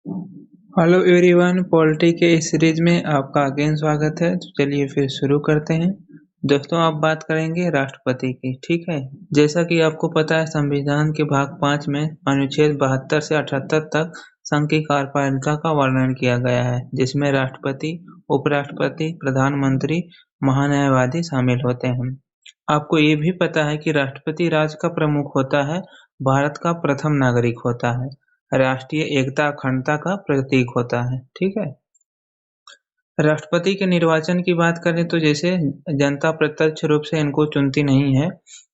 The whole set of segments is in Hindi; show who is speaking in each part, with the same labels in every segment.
Speaker 1: हेलो एवरीवन, पॉलिटी के इस सीरीज में आपका अगेन स्वागत है। तो चलिए फिर शुरू करते हैं। दोस्तों, आप बात करेंगे राष्ट्रपति की। ठीक है। जैसा कि आपको पता है, संविधान के भाग 5 में अनुच्छेद 72 से 78 तक संघ की कार्यपालिका का वर्णन किया गया है, जिसमें राष्ट्रपति, उपराष्ट्रपति, प्रधानमंत्री, महान्यायवादी शामिल होते हैं। आपको ये भी पता है कि राष्ट्रपति राज्य का प्रमुख होता है, भारत का प्रथम नागरिक होता है, राष्ट्रीय एकता अखंडता का प्रतीक होता है। ठीक है। राष्ट्रपति के निर्वाचन की बात करें तो जैसे जनता प्रत्यक्ष रूप से इनको चुनती नहीं है,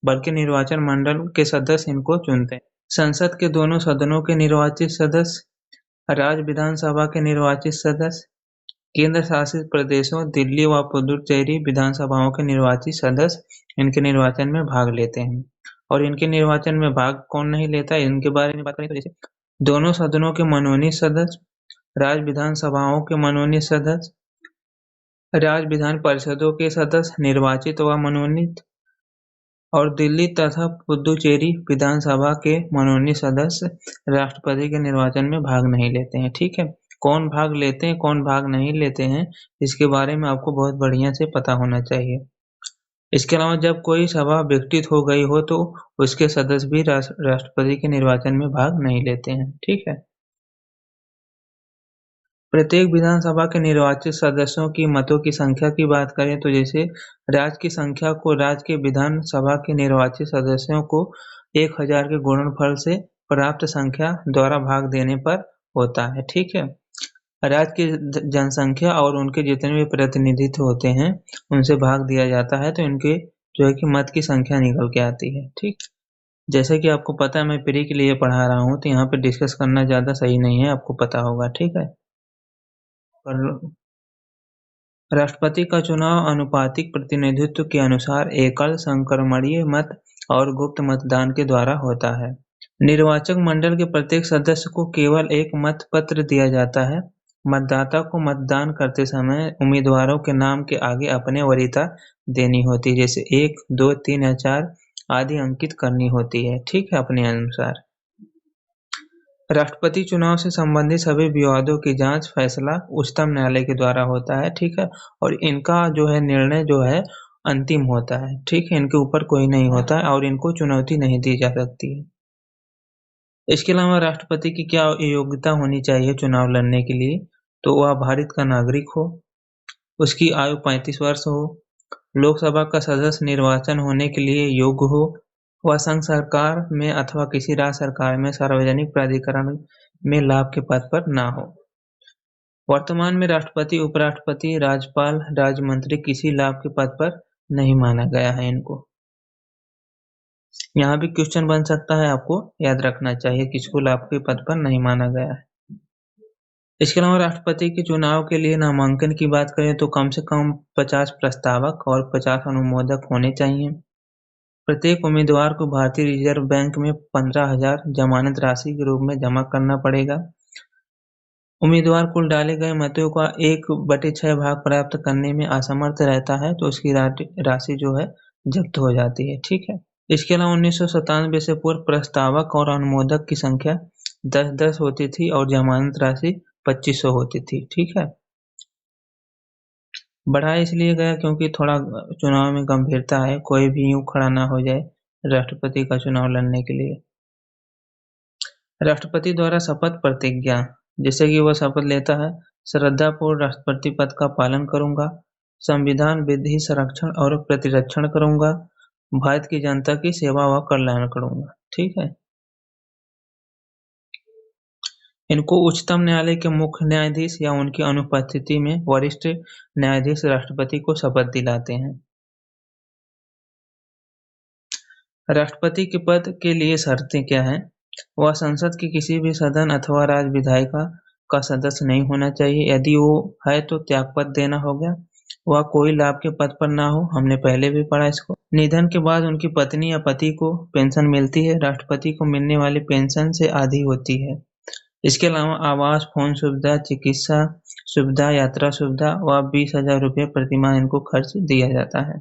Speaker 1: बल्कि निर्वाचन मंडल के सदस्य इनको चुनते हैं। संसद के दोनों सदनों के निर्वाचित सदस्य, राज्य विधानसभा के निर्वाचित सदस्य, केंद्र शासित प्रदेशों दिल्ली व पुदुचेरी विधानसभाओं के निर्वाचित सदस्य इनके निर्वाचन में भाग लेते हैं। और इनके निर्वाचन में भाग कौन नहीं लेता, इनके बारे में बात करें तो जैसे दोनों सदनों के मनोनीत सदस्य, राज्य विधानसभाओं के मनोनीत सदस्य, राज्य विधान परिषदों के सदस्य निर्वाचित व मनोनीत, और दिल्ली तथा पुदुचेरी विधानसभा के मनोनीत सदस्य राष्ट्रपति के निर्वाचन में भाग नहीं लेते हैं। ठीक है। कौन भाग लेते हैं, कौन भाग नहीं लेते हैं, इसके बारे में आपको बहुत बढ़िया से पता होना चाहिए। इसके अलावा जब कोई सभा विघटित हो गई हो तो उसके सदस्य भी राष्ट्रपति के निर्वाचन में भाग नहीं लेते हैं। ठीक है। प्रत्येक विधानसभा के निर्वाचित सदस्यों की मतों की संख्या की बात करें तो जैसे राज्य की संख्या को राज्य के विधानसभा के निर्वाचित सदस्यों को 1000 के गुणनफल से प्राप्त संख्या द्वारा भाग देने पर होता है। ठीक है। राज्य की जनसंख्या और उनके जितने भी प्रतिनिधित्व होते हैं उनसे भाग दिया जाता है, तो इनके जो है कि मत की संख्या निकल के आती है। ठीक। जैसे कि आपको पता है, मैं प्री के लिए पढ़ा रहा हूँ, तो यहाँ पे डिस्कस करना ज़्यादा सही नहीं है, आपको पता होगा। ठीक है। पर राष्ट्रपति का चुनाव आनुपातिक प्रतिनिधित्व के अनुसार एकल, संक्रमणीय मत और गुप्त मतदान के द्वारा होता है। निर्वाचक मंडल के प्रत्येक सदस्य को केवल एक मत पत्र दिया जाता है। मतदाता को मतदान करते समय उम्मीदवारों के नाम के आगे अपने वरीयता देनी होती है, जैसे 1, 2, 3 या 4 आदि अंकित करनी होती है। ठीक है, अपने अनुसार। राष्ट्रपति चुनाव से संबंधित सभी विवादों की जांच फैसला उच्चतम न्यायालय के द्वारा होता है। ठीक है। और इनका जो है निर्णय जो है अंतिम होता है। ठीक है। इनके ऊपर कोई नहीं होता है और इनको चुनौती नहीं दी जा सकती है। इसके अलावा राष्ट्रपति की क्या योग्यता होनी चाहिए चुनाव लड़ने के लिए, तो वह भारत का नागरिक हो, उसकी आयु 35 वर्ष हो, लोकसभा का सदस्य निर्वाचन होने के लिए योग्य हो, वह संघ सरकार में अथवा किसी राज्य सरकार में सार्वजनिक प्राधिकरण में लाभ के पद पर न हो। वर्तमान में राष्ट्रपति, उपराष्ट्रपति, राज्यपाल, राज्यमंत्री किसी लाभ के पद पर नहीं माना गया है इनको। यहाँ भी क्वेश्चन बन सकता है, आपको याद रखना चाहिए किसको लाभ के पद पर नहीं माना गया है। इसके अलावा राष्ट्रपति के चुनाव के लिए नामांकन की बात करें तो कम से कम 50 प्रस्तावक और 50 अनुमोदक होने चाहिए। प्रत्येक उम्मीदवार को भारतीय रिजर्व बैंक में 15,000 जमानत राशि के रूप में जमा करना पड़ेगा। उम्मीदवार कुल डाले गए मतों का 1/6 भाग प्राप्त करने में असमर्थ रहता है तो उसकी राशि जो है जब्त हो जाती है। ठीक है। इसके अलावा 1997 से पूर्व प्रस्तावक और अनुमोदक की संख्या 10-10 होती थी और जमानत राशि 2500 होती थी। ठीक है। बढ़ाया इसलिए गया क्योंकि थोड़ा चुनाव में गंभीरता है, कोई भी यूं खड़ा ना हो जाए राष्ट्रपति का चुनाव लड़ने के लिए। राष्ट्रपति द्वारा शपथ प्रतिज्ञा, जैसे कि वह शपथ लेता है, श्रद्धापूर्ण राष्ट्रपति पद का पालन करूंगा, संविधान विधि संरक्षण और प्रतिरक्षण करूंगा, भारत की जनता की सेवा व कल्याण करूंगा। ठीक है। इनको उच्चतम न्यायालय के मुख्य न्यायाधीश या उनकी अनुपस्थिति में वरिष्ठ न्यायाधीश राष्ट्रपति को शपथ दिलाते हैं। राष्ट्रपति के पद के लिए शर्तें क्या हैं? वह संसद के किसी भी सदन अथवा राज्य विधायिका का सदस्य नहीं होना चाहिए। यदि वो है तो त्यागपत्र देना होगा। वह कोई लाभ के पद पर ना हो, हमने पहले भी पढ़ा इसको। निधन के बाद उनकी पत्नी या पति को पेंशन मिलती है। राष्ट्रपति को मिलने वाली पेंशन से आधी होती है। इसके अलावा आवास, फोन सुविधा, चिकित्सा सुविधा, यात्रा सुविधा व 20,000 रुपये प्रतिमाह इनको खर्च दिया जाता है।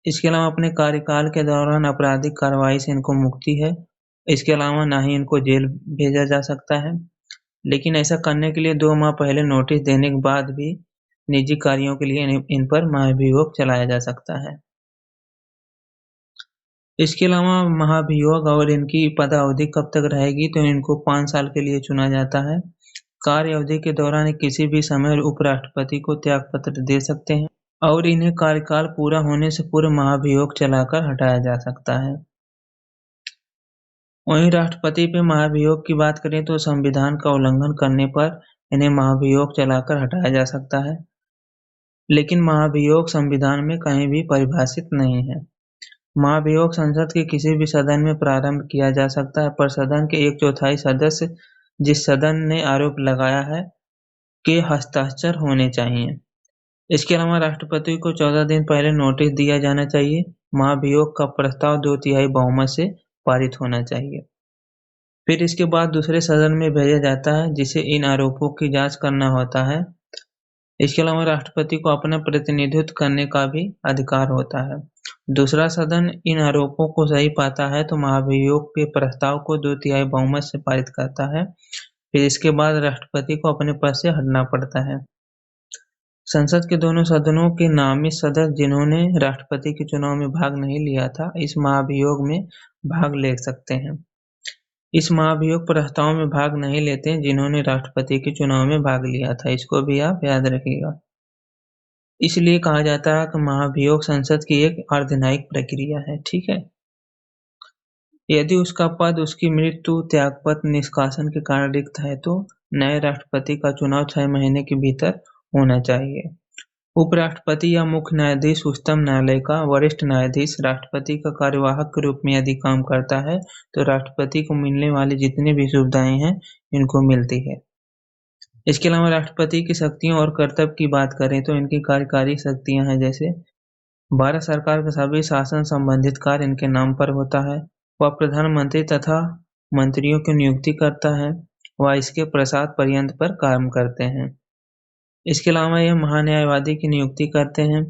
Speaker 1: इसके अलावा अपने कार्यकाल के दौरान आपराधिक कार्रवाई से इनको मुक्ति है। इसके अलावा ना ही इनको जेल भेजा जा सकता है। लेकिन ऐसा करने के लिए 2 माह पहले नोटिस देने के बाद भी निजी कार्यों के लिए इन पर महाभियोग चलाया जा सकता है। इसके अलावा महाभियोग और इनकी पदावधि कब तक रहेगी, तो इनको 5 साल के लिए चुना जाता है। कार्य अवधि के दौरान किसी भी समय उपराष्ट्रपति को त्यागपत्र दे सकते हैं और इन्हें कार्यकाल पूरा होने से पूर्व महाभियोग चलाकर हटाया जा सकता है। वहीं राष्ट्रपति पे महाभियोग की बात करें तो संविधान का उल्लंघन करने पर इन्हें महाभियोग चलाकर हटाया जा सकता है, लेकिन महाभियोग संविधान में कहीं भी परिभाषित नहीं है। महाभियोग संसद के किसी भी सदन में प्रारंभ किया जा सकता है, पर सदन के 1/4 सदस्य जिस सदन ने आरोप लगाया है के हस्ताक्षर होने चाहिए। इसके अलावा राष्ट्रपति को 14 दिन पहले नोटिस दिया जाना चाहिए। महाभियोग का प्रस्ताव 2/3 बहुमत से पारित होना चाहिए। फिर इसके बाद दूसरे सदन में भेजा जाता है, जिसे इन आरोपों की जांच करना होता है। इसके अलावा राष्ट्रपति को अपना प्रतिनिधित्व करने का भी अधिकार होता है। दूसरा सदन इन आरोपों को सही पाता है तो महाभियोग के प्रस्ताव को 2/3 बहुमत से पारित करता है। फिर इसके बाद राष्ट्रपति को अपने पद से हटना पड़ता है। संसद के दोनों सदनों के नामित सदस्य जिन्होंने राष्ट्रपति के चुनाव में भाग नहीं लिया था, इस महाभियोग में भाग ले सकते हैं। इस महाभियोग प्रस्ताव में भाग नहीं लेते जिन्होंने राष्ट्रपति के चुनाव में भाग लिया था, इसको भी आप याद रखिएगा। इसलिए कहा जाता है कि महाभियोग संसद की एक अर्धन्यायिक प्रक्रिया है, ठीक है। यदि उसका पद उसकी मृत्यु, त्यागपत्र, निष्कासन के कारण रिक्त है तो नए राष्ट्रपति का चुनाव 6 महीने के भीतर होना चाहिए। उपराष्ट्रपति या मुख्य न्यायाधीश उच्चतम न्यायालय का वरिष्ठ न्यायाधीश राष्ट्रपति का कार्यवाहक के रूप में यदि काम करता है तो राष्ट्रपति को मिलने वाली जितनी भी सुविधाएं हैं इनको मिलती है। इसके अलावा राष्ट्रपति की शक्तियों और कर्तव्य की बात करें तो इनकी कार्यकारी शक्तियां हैं, जैसे भारत सरकार के सभी शासन संबंधित कार्य इनके नाम पर होता है। वह प्रधानमंत्री तथा मंत्रियों की नियुक्ति करता है। वह इसके प्रसाद पर्यंत पर काम करते हैं। इसके अलावा यह महान्यायवादी की नियुक्ति करते हैं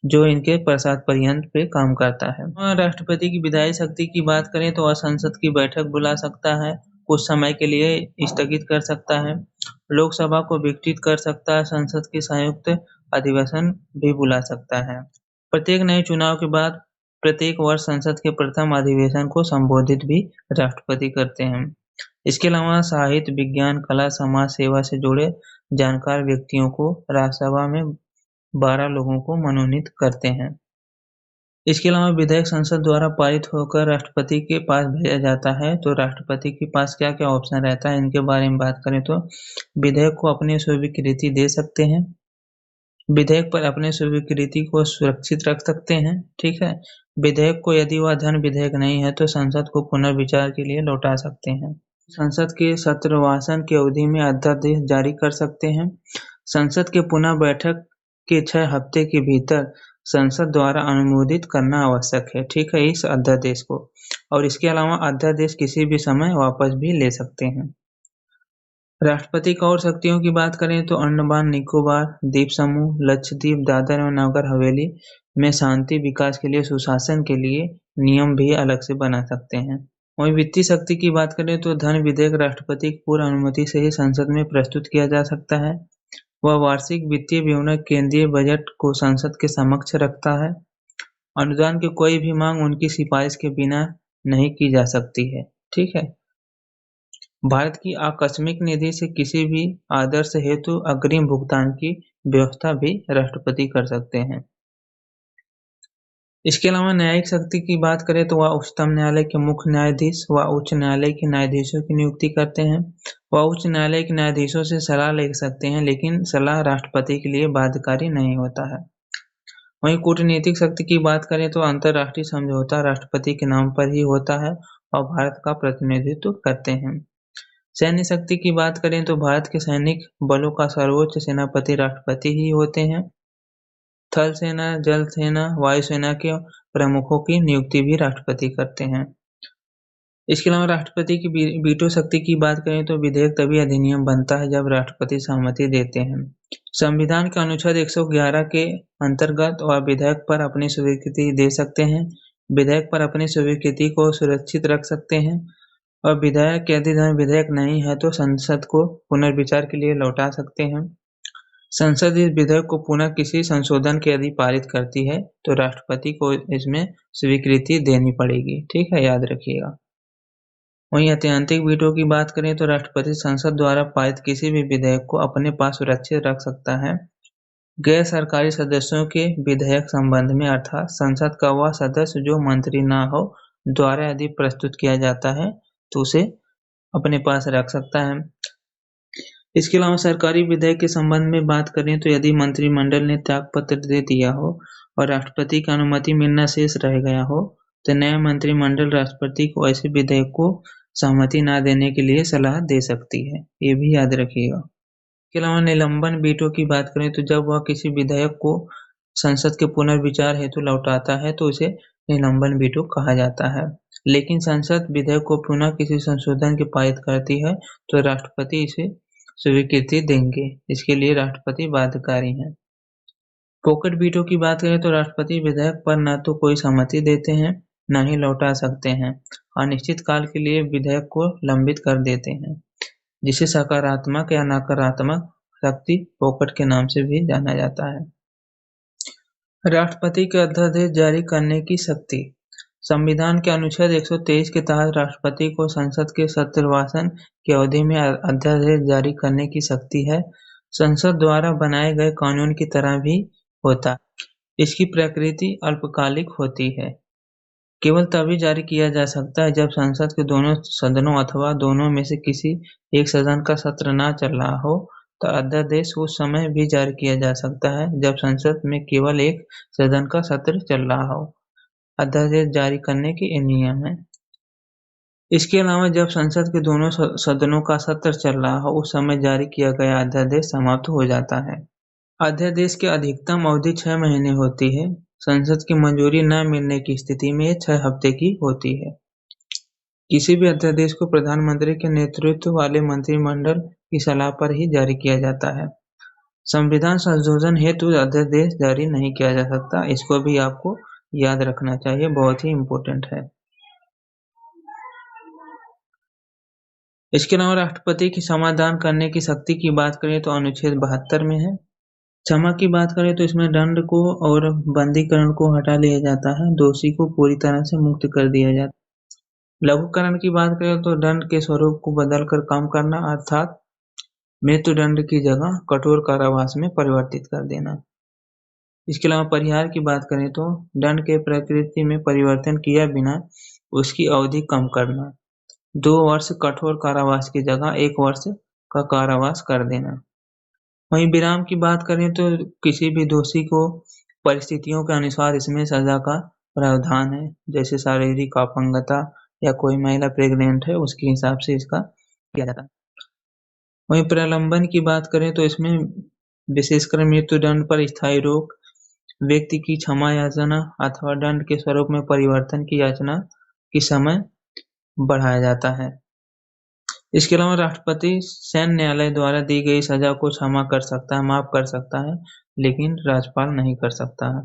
Speaker 1: जो इनके प्रसाद पर्यंत पे काम करता है। राष्ट्रपति की विधायी शक्ति की बात करें तो वह संसद की बैठक बुला सकता है, कुछ समय के लिए स्थगित कर सकता है, लोकसभा को विघटित कर सकता है, संसद के संयुक्त अधिवेशन भी बुला सकता है। प्रत्येक नए चुनाव के बाद प्रत्येक वर्ष संसद के प्रथम अधिवेशन को संबोधित भी राष्ट्रपति करते हैं। इसके अलावा साहित्य, विज्ञान, कला, समाज सेवा से जुड़े जानकार व्यक्तियों को राज्यसभा में 12 लोगों को मनोनीत करते हैं। इसके अलावा विधेयक संसद द्वारा पारित होकर राष्ट्रपति के पास भेजा जाता है, तो राष्ट्रपति के पास क्या क्या ऑप्शन रहता है इनके बारे में बात करें तो विधेयक को अपनी स्वीकृति दे सकते हैं, विधेयक पर अपने स्वीकृति को सुरक्षित रख सकते हैं, ठीक है। विधेयक को यदि वह धन विधेयक नहीं है तो संसद को पुनर्विचार के लिए लौटा सकते हैं। संसद के सत्रवासन की अवधि में अध्यादेश जारी कर सकते हैं। संसद के पुनः बैठक के 6 हफ्ते के भीतर संसद द्वारा अनुमोदित करना आवश्यक है, ठीक है, इस अध्यादेश को। और इसके अलावा अध्यादेश किसी भी समय वापस भी ले सकते हैं। राष्ट्रपति की और शक्तियों की बात करें तो अंडमान निकोबार द्वीप समूह, लक्षद्वीप, दादर और नगर हवेली में शांति, विकास के लिए, सुशासन के लिए नियम भी अलग से बना सकते हैं। वहीं वित्तीय शक्ति की बात करें तो धन विधेयक राष्ट्रपति की पूर्व अनुमति से ही संसद में प्रस्तुत किया जा सकता है। वह वार्षिक वित्तीय विवरण केंद्रीय बजट को संसद के समक्ष रखता है। अनुदान की कोई भी मांग उनकी सिफारिश के बिना नहीं की जा सकती है, ठीक है। भारत की आकस्मिक निधि से किसी भी आदर्श हेतु अग्रिम भुगतान की व्यवस्था भी राष्ट्रपति कर सकते हैं। इसके अलावा न्यायिक शक्ति की बात करें तो वह उच्चतम न्यायालय के मुख्य न्यायाधीश व उच्च न्यायालय के न्यायाधीशों की नियुक्ति करते हैं। वह उच्च न्यायालय के न्यायाधीशों से सलाह ले सकते हैं, लेकिन सलाह राष्ट्रपति के लिए बाध्यकारी नहीं होता है। वहीं कूटनीतिक शक्ति की बात करें तो अंतर्राष्ट्रीय समझौता राष्ट्रपति के नाम पर ही होता है और भारत का प्रतिनिधित्व करते हैं। सैन्य शक्ति की बात करें तो भारत के सैनिक बलों का सर्वोच्च सेनापति राष्ट्रपति ही होते हैं। थल सेना, जल सेना, वायुसेना के प्रमुखों की नियुक्ति भी राष्ट्रपति करते हैं। इसके अलावा राष्ट्रपति की वीटो शक्ति की बात करें तो विधेयक तभी अधिनियम बनता है जब राष्ट्रपति सहमति देते हैं। संविधान के अनुच्छेद 111 के अंतर्गत वह विधेयक पर अपनी स्वीकृति दे सकते हैं, विधेयक पर अपनी स्वीकृति को सुरक्षित रख सकते हैं और विधायक यदि विधेयक नहीं है तो संसद को पुनर्विचार के लिए लौटा सकते हैं। संसद इस विधेयक को पुनः किसी संशोधन के यदि पारित करती है तो राष्ट्रपति को इसमें स्वीकृति देनी पड़ेगी। ठीक है, याद रखिएगा। वहीं ऐतिहासिक वीटो की बात करें तो राष्ट्रपति संसद द्वारा पारित किसी भी विधेयक को अपने पास सुरक्षित रख सकता है। गैर सरकारी सदस्यों के विधेयक संबंध में अर्थात संसद का वह सदस्य जो मंत्री न हो द्वारा यदि प्रस्तुत किया जाता है तो उसे अपने पास रख सकता है। इसके अलावा सरकारी विधेयक के संबंध में बात करें तो यदि मंत्रिमंडल ने त्यागपत्र दे दिया हो और राष्ट्रपति की अनुमति मिलना शेष रह गया हो तो नया मंत्रिमंडल राष्ट्रपति को ऐसे विधेयक को सहमति न देने के लिए सलाह दे सकती है, ये भी याद रखिएगा। इसके अलावा निलंबन वीटो की बात करें तो जब वह किसी विधेयक को संसद के पुनर्विचार हेतु लौटाता है तो उसे निलंबन वीटो कहा जाता है। लेकिन संसद विधेयक को पुनः किसी संशोधन के पारित करती है तो राष्ट्रपति इसे स्वीकृति देंगे, इसके लिए राष्ट्रपति बाध्यकारी है। पॉकेट वीटो की बात करें तो राष्ट्रपति विधेयक पर न तो कोई सहमति देते हैं न ही लौटा सकते हैं, अनिश्चित काल के लिए विधेयक को लंबित कर देते हैं, जिसे सकारात्मक या नकारात्मक शक्ति पॉकेट के नाम से भी जाना जाता है। राष्ट्रपति के अध्यादेश जारी करने की शक्ति। संविधान के अनुच्छेद 123 के तहत राष्ट्रपति को संसद के सत्रवासन की अवधि में अध्यादेश जारी करने की शक्ति है। संसद द्वारा बनाए गए कानून की तरह भी होता है। इसकी प्रकृति अल्पकालिक होती है। केवल तभी जारी किया जा सकता है जब संसद के दोनों सदनों अथवा दोनों में से किसी एक सदन का सत्र न चल रहा हो तो अध्यादेश उस समय भी जारी किया जा सकता है जब संसद में केवल एक सदन का सत्र चल रहा हो। अध्यादेश जारी करने के नियम है। इसके अलावा जब संसद के दोनों सदनों का सत्र चल रहा हो उस समय जारी किया गया अध्यादेश समाप्त हो जाता है। अध्यादेश की अधिकतम अवधि 6 महीने होती है। संसद की मंजूरी न मिलने की स्थिति में 6 हफ्ते की होती है। किसी भी अध्यादेश को प्रधानमंत्री के नेतृत्व वाले मंत्रिमंडल की सलाह पर ही जारी किया जाता है। संविधान संशोधन हेतु अध्यादेश जारी नहीं किया जा सकता, इसको भी आपको याद रखना चाहिए, बहुत ही इम्पोर्टेंट है। इसके अलावा राष्ट्रपति की समाधान करने की शक्ति की बात करें तो अनुच्छेद 72 में है। क्षमा की बात करें तो इसमें दंड को और बंदीकरण को हटा लिया जाता है, दोषी को पूरी तरह से मुक्त कर दिया जाता है। लघुकरण की बात करें तो दंड के स्वरूप को बदलकर कम करना अर्थात मृत्युदंड की जगह कठोर कारावास में परिवर्तित कर देना। इसके अलावा परिहार की बात करें तो दंड के प्रकृति में परिवर्तन किया बिना उसकी अवधि कम करना, 2 वर्ष कठोर कारावास की जगह 1 वर्ष का कारावास कर देना। वहीं विराम की बात करें तो किसी भी दोषी को परिस्थितियों के अनुसार इसमें सजा का प्रावधान है, जैसे शारीरिक अपंगता या कोई महिला प्रेग्नेंट है उसके हिसाब से इसका किया जाता है। वहीं प्रलंबन की बात करें तो इसमें विशेषकर मृत्युदंड पर स्थायी रोक, व्यक्ति की क्षमा याचना अथवा दंड के स्वरूप में परिवर्तन की याचना की समय बढ़ाया जाता है। इसके अलावा राष्ट्रपति सैन्य न्यायालय द्वारा दी गई सजा को क्षमा कर सकता है, माफ कर सकता है, लेकिन राज्यपाल नहीं कर सकता है।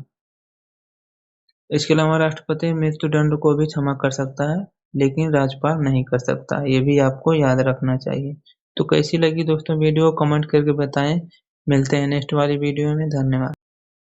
Speaker 1: इसके अलावा राष्ट्रपति मृत्युदंड को भी क्षमा कर सकता है, लेकिन राज्यपाल नहीं कर सकता, ये भी आपको याद रखना चाहिए। तो कैसी लगी दोस्तों वीडियो, कमेंट करके बताएं। मिलते हैं नेक्स्ट वाली वीडियो में, धन्यवाद।